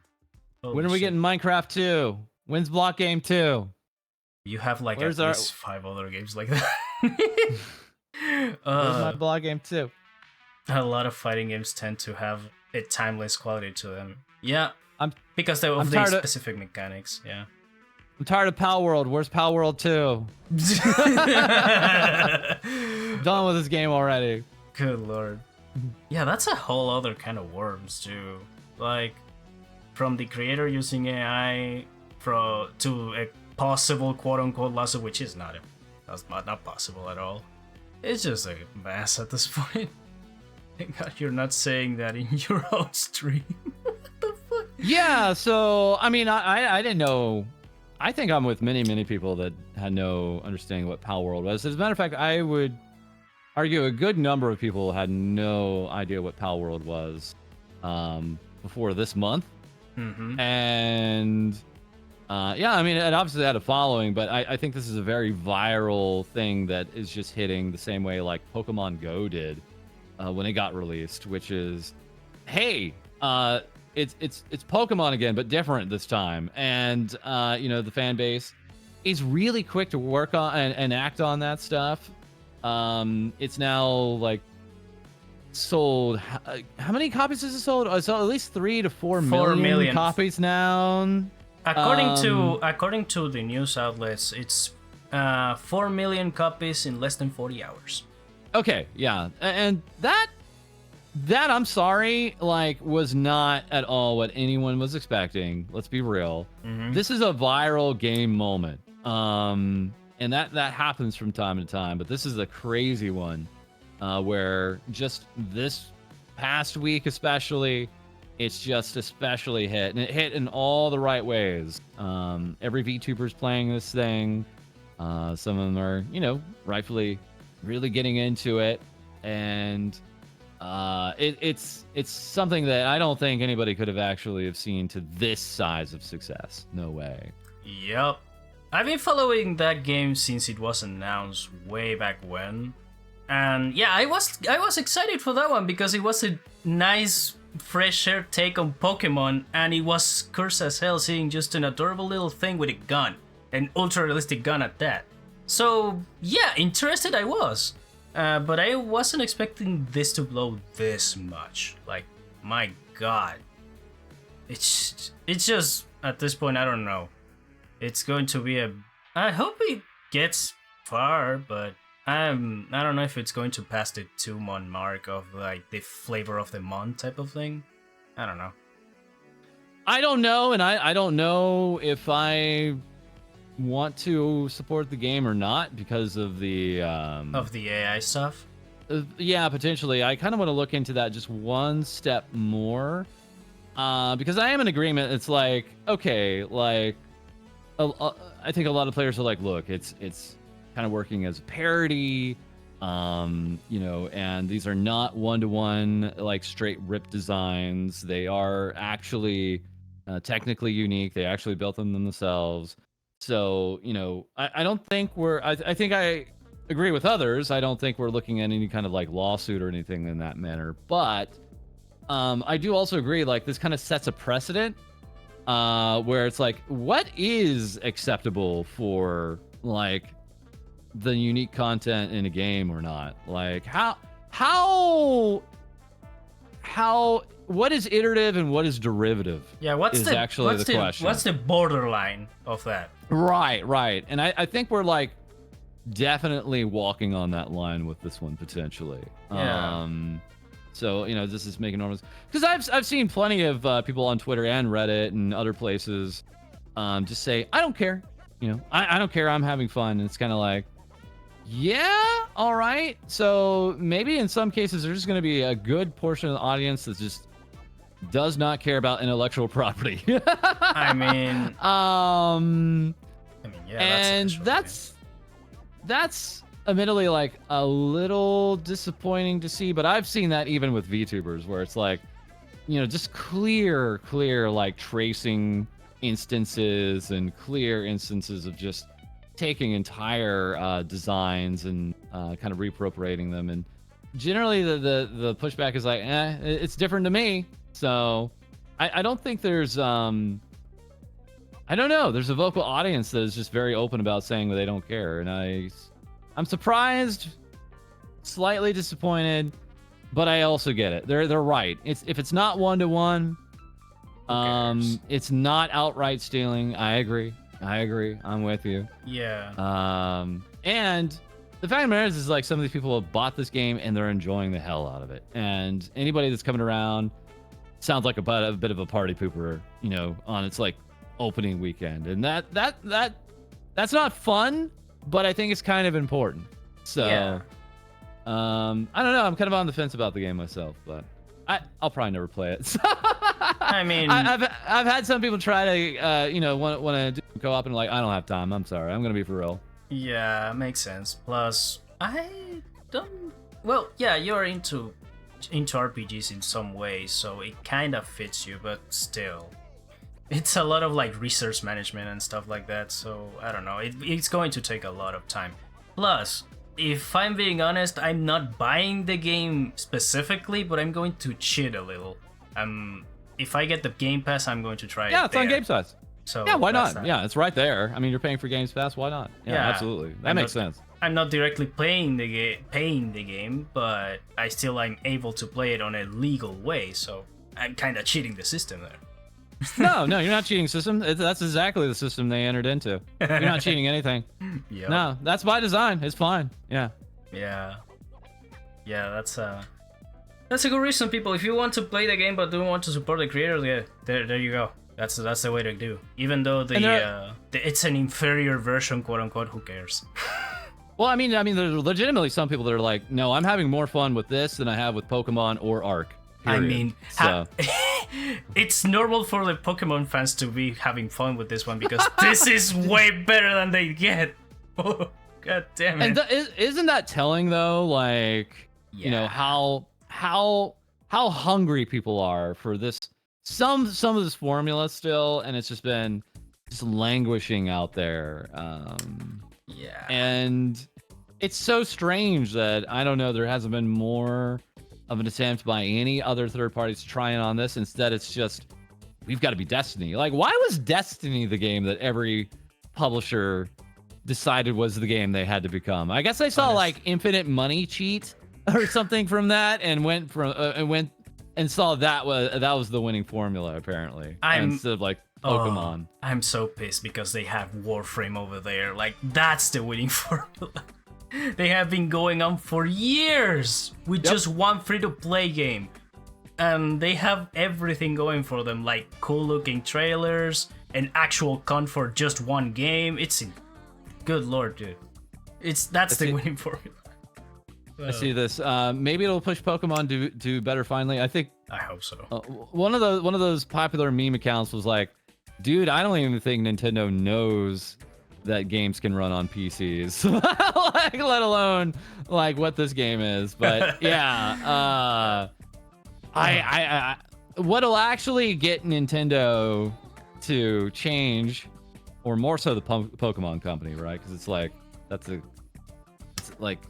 Holy when are we getting Minecraft 2? When's Block Game 2? You have like at least 5 other games like that. Where's my Block Game 2? A lot of fighting games tend to have a timeless quality to them. Yeah, because of the specific mechanics. Yeah, I'm tired of Power World. Where's Power World 2? Done with this game already. Good lord. Yeah, that's a whole other kind of worms too. Like from the creator using AI to a possible quote-unquote lawsuit, which is that's not possible at all. It's just a mess at this point. Thank God you're not saying that in your own stream. What the fuck? Yeah, so I mean, I didn't know. I think I'm with many people that had no understanding what Power World was. As a matter of fact, I would argue a good number of people had no idea what Power World was before this month. And yeah, I mean, it obviously had a following, but I think this is a very viral thing that is just hitting the same way like Pokemon Go did when it got released, which is, hey, it's Pokemon again, but different this time. And you know, the fan base is really quick to work on and act on that stuff. It's now like sold. How many copies is it sold? It's at least 3 to 4 million copies now. According to the news outlets, it's 4 million copies in less than 40 hours. Okay, yeah, and that I'm sorry, like, was not at all what anyone was expecting. Let's be real. This is a viral game moment, and that happens from time to time. But this is a crazy one, where just this past week, especially. It's just especially hit, and it hit in all the right ways. Every VTuber's playing this thing. Some of them are, you know, rightfully really getting into it, and it's something that I don't think anybody could have actually have seen to this size of success. No way. Yep. I've been following that game since it was announced way back when, and yeah, I was excited for that one because it was a nice fresh air take on Pokemon, and it was cursed as hell seeing just an adorable little thing with a gun, an ultra realistic gun at that. So yeah, interested I was, but I wasn't expecting this to blow this much. Like, my god, it's just at this point, I don't know. It's going to be I hope it gets far, but I don't know if it's going to pass the 2-month mark of like the flavor of the month type of thing. I don't know. I don't know, and I don't know if I want to support the game or not because of the AI stuff. Yeah, potentially. I kind of want to look into that just one step more, because I am in agreement. It's like, okay, like I think a lot of players are like, look, it's kind of working as a parody, and these are not one-to-one like straight rip designs. They are actually technically unique. They actually built them themselves. So, I don't think I think I agree with others. I don't think we're looking at any kind of like lawsuit or anything in that manner. But I do also agree, like, this kind of sets a precedent where it's like, what is acceptable for like the unique content in a game or not? Like, what is iterative and what is derivative? Yeah, what's the question? What's the borderline of that? Right. And I think we're like definitely walking on that line with this one potentially. Yeah. So, this is making normal, because I've seen plenty of people on Twitter and Reddit and other places just say, I don't care. I don't care. I'm having fun. And it's kind of like, yeah, all right. So maybe in some cases there's just going to be a good portion of the audience that just does not care about intellectual property. I mean, yeah, and that's admittedly like a little disappointing to see, but I've seen that even with VTubers where it's like, just clear like tracing instances and clear instances of just taking entire designs and kind of reappropriating them. And generally the pushback is like, it's different to me. So I don't think there's I don't know, there's a vocal audience that is just very open about saying that they don't care. And I'm surprised, slightly disappointed, but I also get it. They're right. If it's not one-to-one, it's not outright stealing. I agree. I'm with you. Yeah. And the fact of the matter is like some of these people have bought this game and they're enjoying the hell out of it. And anybody that's coming around sounds like a bit of a party pooper, on its like opening weekend. And that's not fun, but I think it's kind of important. So, yeah. I don't know. I'm kind of on the fence about the game myself, but I'll probably never play it. I mean, I've had some people try to, want to go up and like, I don't have time. I'm sorry. I'm gonna be for real. Yeah, makes sense. Plus, I don't. Well, yeah, you're into RPGs in some way, so it kind of fits you, but still, it's a lot of like resource management and stuff like that. So I don't know. It's going to take a lot of time. Plus, if I'm being honest, I'm not buying the game specifically, but I'm going to cheat a little. If I get the Game Pass, I'm going to try it. Yeah, it's on Game Pass. So yeah, why not? Yeah, it's right there. I mean, you're paying for Games Pass. Why not? Yeah, absolutely. That makes sense. I'm not directly paying the game, but I still am able to play it on a legal way. So I'm kind of cheating the system there. No, you're not cheating the system. That's exactly the system they entered into. You're not cheating anything. Yep. No, that's by design. It's fine. Yeah. Yeah, that's a good reason, people. If you want to play the game but don't want to support the creators, yeah, there you go. That's the way to do. Even though it's an inferior version, quote unquote, who cares? Well, I mean, there's legitimately some people that are like, no, I'm having more fun with this than I have with Pokemon or Ark. Period. I mean, it's normal for the Pokemon fans to be having fun with this one because this is way better than they get. Oh, God damn it! And isn't that telling though? Like, how hungry people are for this. Some of this formula still, and it's just been languishing out there. Yeah. And it's so strange that, I don't know, there hasn't been more of an attempt by any other third parties trying on this. Instead, it's just, we've got to be Destiny. Like, why was Destiny the game that every publisher decided was the game they had to become? I guess they saw like Infinite Money Cheat or something from that and went and saw that was the winning formula, apparently. Instead of like Pokemon. I'm so pissed because they have Warframe over there. Like, that's the winning formula. They have been going on for years with just one free-to-play game. And they have everything going for them, like cool-looking trailers, an actual con for just one game. Good lord, dude. That's the winning formula. I see this. Maybe it'll push Pokemon to do better finally. I hope so. One of those popular meme accounts was like, dude, I don't even think Nintendo knows that games can run on PCs, like, let alone like what this game is. But yeah, I what'll actually get Nintendo to change, or more so the Pokemon company, right? Because it's like like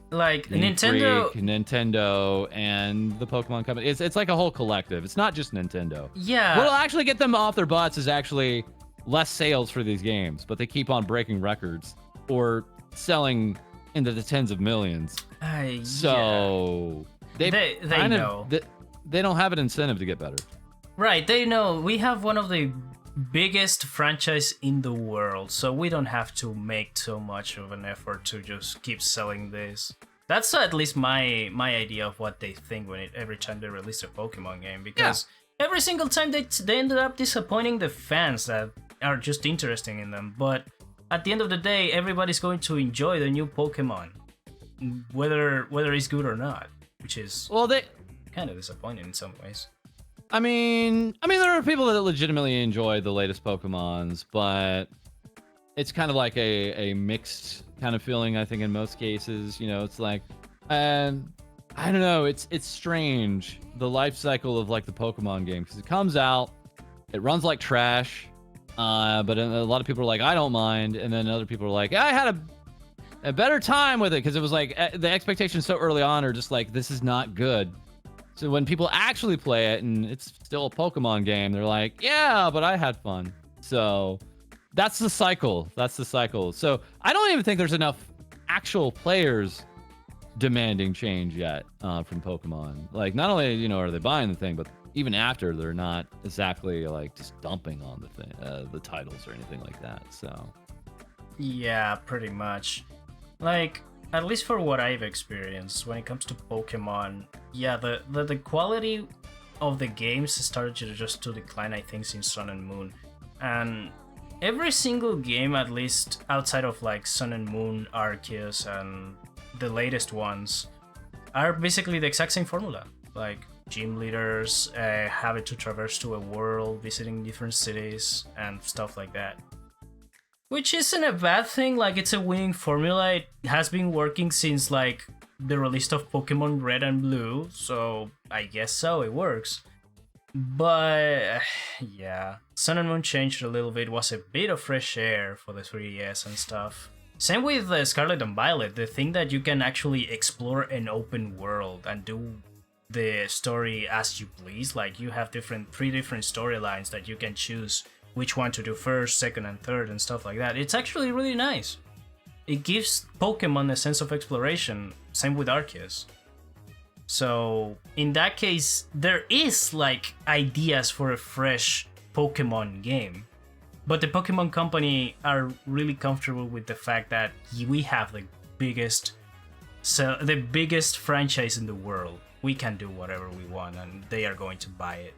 Nintendo, Nintendo, and the Pokemon company. It's like a whole collective. It's not just Nintendo. Yeah. What'll actually get them off their butts is actually less sales for these games, but they keep on breaking records or selling into the tens of millions. So they know they don't have an incentive to get better. Right, they know we have one of the biggest franchise in the world, so we don't have to make so much of an effort to just keep selling this. That's at least my idea of what they think every time they release a Pokemon game, because every single time they ended up disappointing the fans that are just interested in them. But at the end of the day, everybody's going to enjoy the new Pokemon, whether it's good or not, which is kind of disappointing in some ways. I mean, there are people that legitimately enjoy the latest Pokemons, but it's kind of like a mixed kind of feeling, I think, in most cases. You know, it's like, I don't know, it's strange, the life cycle of like the Pokemon game, because it comes out, it runs like trash, but a lot of people are like, I don't mind, and then other people are like, I had a better time with it, because it was like the expectations so early on are just like, this is not good. So when people actually play it and it's still a Pokemon game, they're like, yeah, but I had fun. So that's the cycle. So I don't even think there's enough actual players demanding change yet from Pokemon. Like, not only, you know, are they buying the thing, but even after, they're not exactly like just dumping on the thing, the titles or anything like that. So yeah, pretty much. Like, at least for what I've experienced when it comes to Pokemon, yeah, the quality of the games started to decline, I think, since Sun and Moon. And every single game, at least outside of like Sun and Moon, Arceus, and the latest ones, are basically the exact same formula. Like gym leaders, having to traverse to a world, visiting different cities, and stuff like that. Which isn't a bad thing, like, it's a winning formula. It has been working since, like, the release of Pokemon Red and Blue, so I guess so, it works. But, yeah, Sun and Moon changed a little bit, was a bit of fresh air for the 3DS and stuff. Same with Scarlet and Violet, the thing that you can actually explore an open world and do the story as you please. Like, you have three different storylines that you can choose which one to do first, second, and third, and stuff like that. It's actually really nice. It gives Pokemon a sense of exploration. Same with Arceus. So in that case, there is like ideas for a fresh Pokemon game, but the Pokemon Company are really comfortable with the fact that we have the biggest franchise in the world. We can do whatever we want, and they are going to buy it.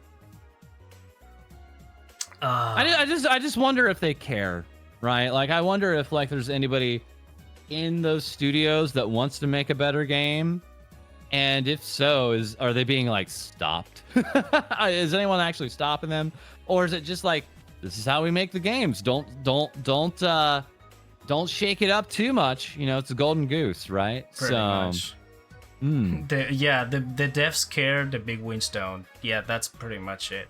I just wonder if they care, right? Like, I wonder if like there's anybody in those studios that wants to make a better game, and if so, are they being like stopped? Is anyone actually stopping them, or is it just like, this is how we make the games? Don't shake it up too much. You know, it's a golden goose, right? Pretty much. The devs care, the big wins don't. Yeah, that's pretty much it.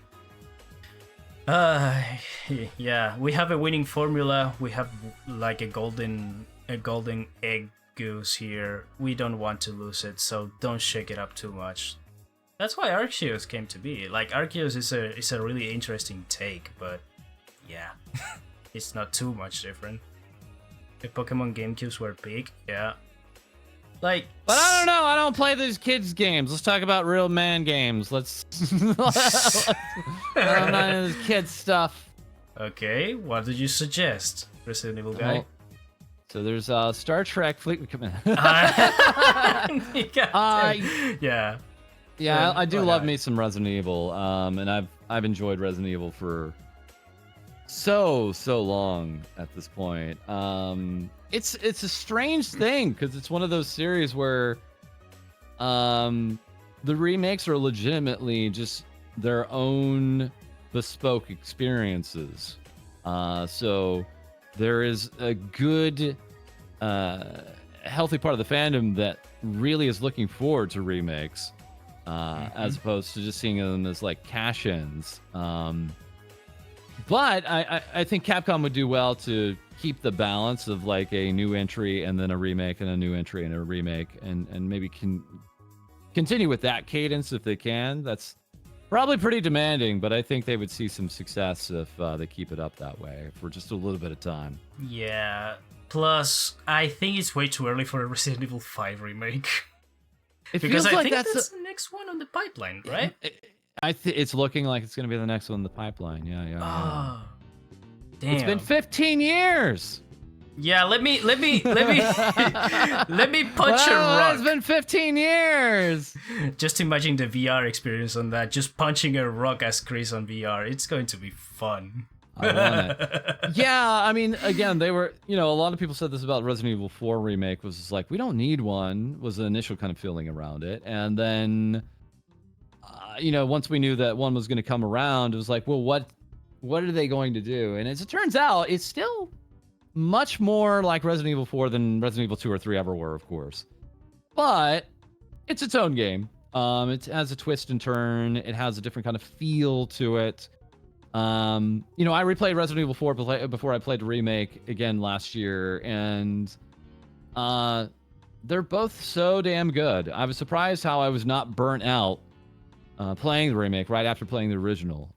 Yeah, we have a winning formula. We have like a golden egg goose here. We don't want to lose it, so don't shake it up too much. That's why Arceus came to be. Like, Arceus is a really interesting take, but yeah, it's not too much different. The Pokemon GameCubes were big, yeah. Like, but I don't know. I don't play these kids' games. Let's talk about real man games. I'm not into this kids stuff. Okay, what did you suggest, Resident Evil guy? Well, so there's Star Trek Fleet. Come in. Yeah. Yeah, I do love me some Resident Evil. And I've enjoyed Resident Evil for so long at this point. It's a strange thing, because it's one of those series where the remakes are legitimately just their own bespoke experiences. So there is a good, healthy part of the fandom that really is looking forward to remakes, as opposed to just seeing them as like cash-ins. But I think Capcom would do well to keep the balance of like a new entry and then a remake and a new entry and a remake, and maybe continue with that cadence if they can. That's probably pretty demanding, but I think they would see some success if they keep it up that way for just a little bit of time. Yeah. Plus, I think it's way too early for a Resident Evil 5 remake. Because I think that's the next one on the pipeline, right? It's looking like it's going to be the next one in the pipeline. Yeah. Oh, damn. It's been 15 years. Yeah, let me let me punch a rock. It's been 15 years. Just imagine the VR experience on that. Just punching a rock as Chris on VR. It's going to be fun. I want it. Yeah, I mean, again, they were, a lot of people said this about Resident Evil 4 remake, was just like, we don't need one, was the initial kind of feeling around it. And then, once we knew that one was going to come around, it was like, well, what are they going to do? And as it turns out, it's still much more like Resident Evil 4 than Resident Evil 2 or 3 ever were, of course. But it's its own game. It has a twist and turn. It has a different kind of feel to it. I replayed Resident Evil 4 before I played the remake again last year, and they're both so damn good. I was surprised how I was not burnt out playing the remake right after playing the original.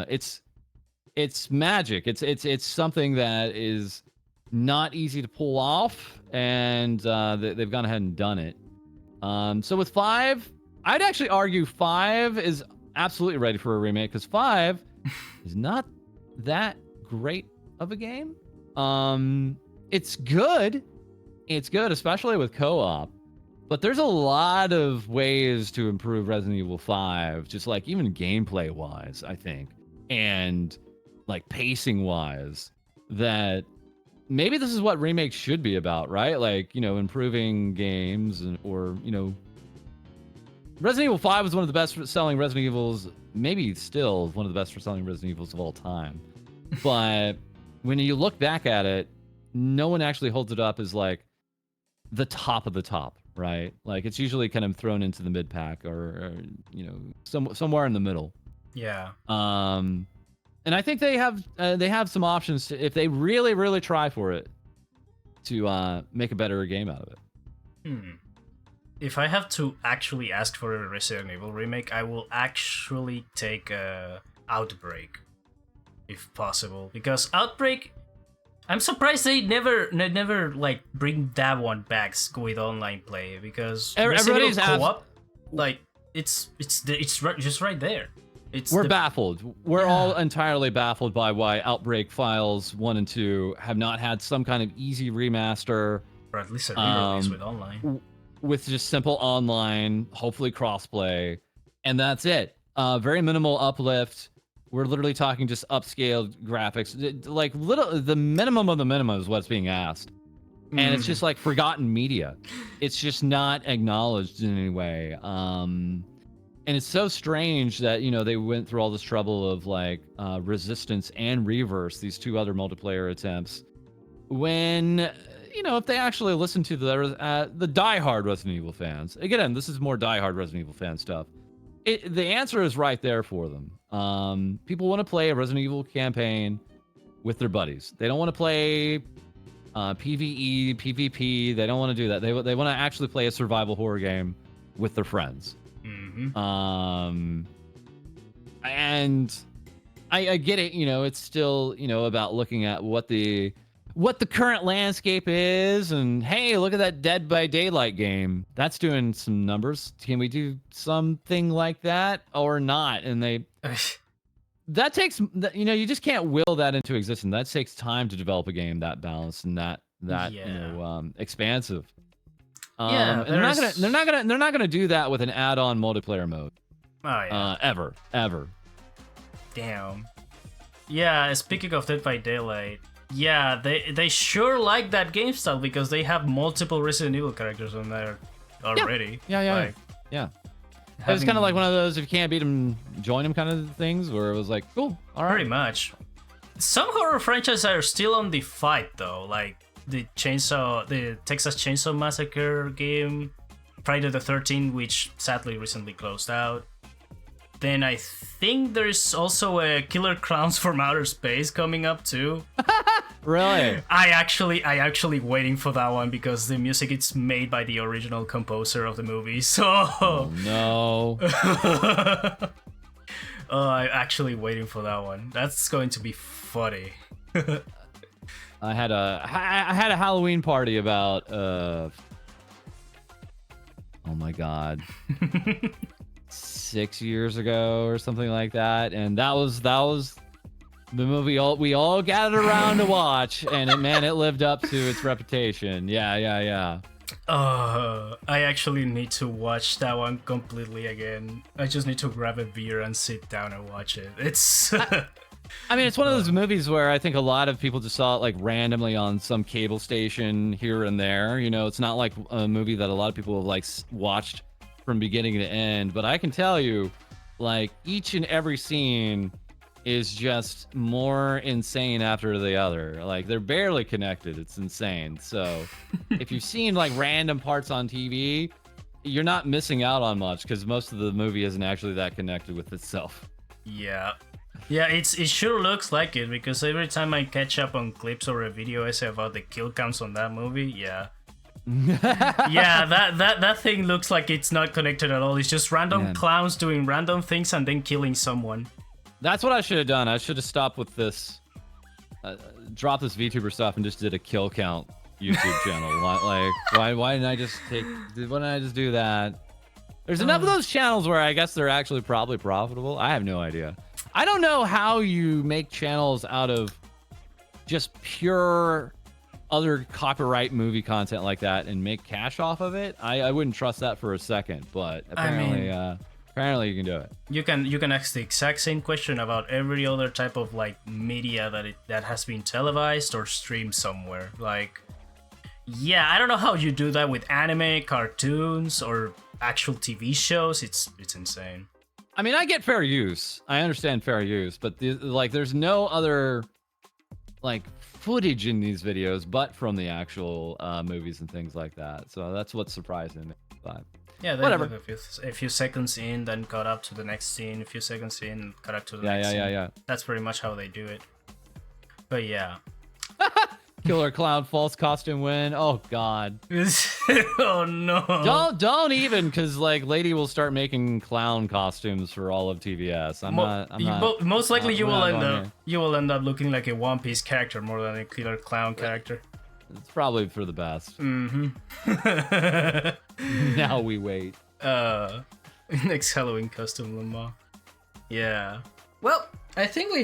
It's magic. It's something that is not easy to pull off, and they've gone ahead and done it. So with 5, I'd actually argue 5 is absolutely ready for a remake, because 5 is not that great of a game. It's good. It's good, especially with co-op. But there's a lot of ways to improve Resident Evil 5, just like even gameplay-wise, I think. And like pacing-wise, that maybe this is what remakes should be about, right? Like, improving games, or Resident Evil 5 was one of the best-selling Resident Evils, maybe still one of the best-selling Resident Evils of all time. But when you look back at it, no one actually holds it up as like the top of the top, right? Like it's usually kind of thrown into the mid-pack, or somewhere in the middle. Yeah. And I think they have some options if they really, really try for it, to make a better game out of it. If I have to actually ask for a Resident Evil remake, I will actually take Outbreak, if possible, because Outbreak, I'm surprised they never like bring that one back with online play, because everybody's co-op, like it's just right there. We're baffled. We're all entirely baffled by why Outbreak Files 1 and 2 have not had some kind of easy remaster, or at least a re-release with online. With just simple online, hopefully crossplay, and that's it. Very minimal uplift. We're literally talking just upscaled graphics. Like the minimum of the minimum is what's being asked. And it's just like forgotten media. It's just not acknowledged in any way. And it's so strange that, they went through all this trouble of like Resistance and Reverse, these 2 other multiplayer attempts, when, if they actually listen to the diehard Resident Evil fans, again, this is more diehard Resident Evil fan stuff, the answer is right there for them. People want to play a Resident Evil campaign with their buddies. They don't want to play PvE, PvP. They don't want to do that. They want to actually play a survival horror game with their friends. And I get it, it's still, about looking at what the current landscape is, and hey, look at that Dead by Daylight game. That's doing some numbers. Can we do something like that or not? And that takes, you just can't will that into existence. That takes time to develop a game that balanced and that expansive. And they're not gonna do that with an add-on multiplayer mode. Oh yeah. Ever. Damn. Yeah. Speaking of Dead by Daylight, yeah, they sure like that game style, because they have multiple Resident Evil characters on their already. Yeah. It was kind of like one of those, if you can't beat them, join them kind of things, where it was like, cool, all right. Pretty much. Some horror franchises are still on the fight, though, like the Texas Chainsaw Massacre game, Friday the 13th, which sadly recently closed out. Then I think there's also a Killer Clowns from Outer Space coming up too. Really? I actually waiting for that one because the music is made by the original composer of the movie. So oh, no. Oh, I'm actually waiting for that one. That's going to be funny. I had a Halloween party about oh my god. 6 years ago or something like that, and that was the movie we all gathered around to watch, and it lived up to its reputation. Yeah. I actually need to watch that one completely again. I just need to grab a beer and sit down and watch it. It's I mean, it's one of those movies where I think a lot of people just saw it like randomly on some cable station here and there. You know, it's not like a movie that a lot of people have like watched from beginning to end, but I can tell you, like, each and every scene is just more insane after the other. Like, they're barely connected. It's insane. So if you've seen like random parts on TV, you're not missing out on much, because most of the movie isn't actually that connected with itself. Yeah, it sure looks like it, because every time I catch up on clips or a video essay about the kill counts on that movie, yeah, that thing looks like it's not connected at all. It's just random clowns doing random things and then killing someone. That's what I should have done. I should have stopped with this, drop this VTuber stuff and just did a kill count YouTube channel. Why didn't I just do that? There's enough of those channels where I guess they're actually probably profitable. I have no idea. I don't know how you make channels out of just pure other copyright movie content like that and make cash off of it. I wouldn't trust that for a second, but apparently apparently you can do it. You can ask the exact same question about every other type of like media that has been televised or streamed somewhere. Like, yeah, I don't know how you do that with anime, cartoons, or actual TV shows. It's insane. I mean, I get fair use. I understand fair use, but there's no other like footage in these videos but from the actual movies and things like that. So that's what's surprising me. But yeah, whatever. A few seconds in, then cut up to the next scene. A few seconds in, cut up to the next scene. Yeah. That's pretty much how they do it. But yeah. Killer clown false costume win. Oh god. Oh no. Don't even, because like Lady will start making clown costumes for all of TVS. Most likely you will end up looking like a One Piece character more than a killer clown character. It's probably for the best. Mm-hmm. Now we wait. Next Halloween costume, Lamar. Yeah. Well, I think we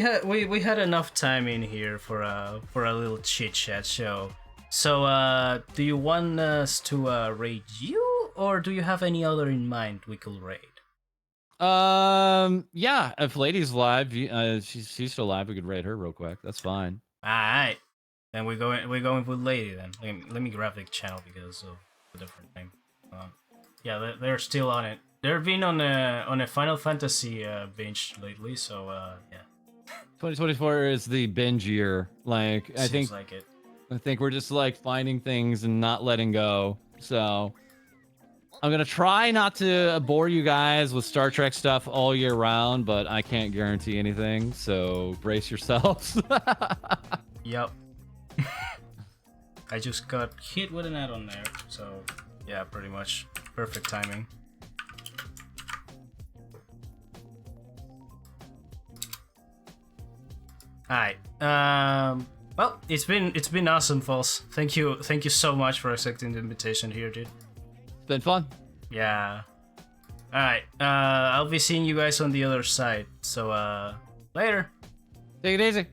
had enough time in here for a little chit chat show. So, do you want us to raid you, or do you have any other in mind we could raid? Yeah. If Lady's live, she's still live. We could raid her real quick. That's fine. All right. Then we're going with Lady. Then let me grab the channel because of a different name. Yeah, they're still on it. They've been on a Final Fantasy binge lately, so yeah. 2024 is the binge year. Like, I think we're just like finding things and not letting go. So I'm gonna try not to bore you guys with Star Trek stuff all year round, but I can't guarantee anything. So brace yourselves. Yep. I just got hit with an add-on there, so yeah, pretty much perfect timing. Alright. Well, it's been awesome, False. Thank you so much for accepting the invitation here, dude. It's been fun. Yeah. Alright. I'll be seeing you guys on the other side. So later. Take it easy.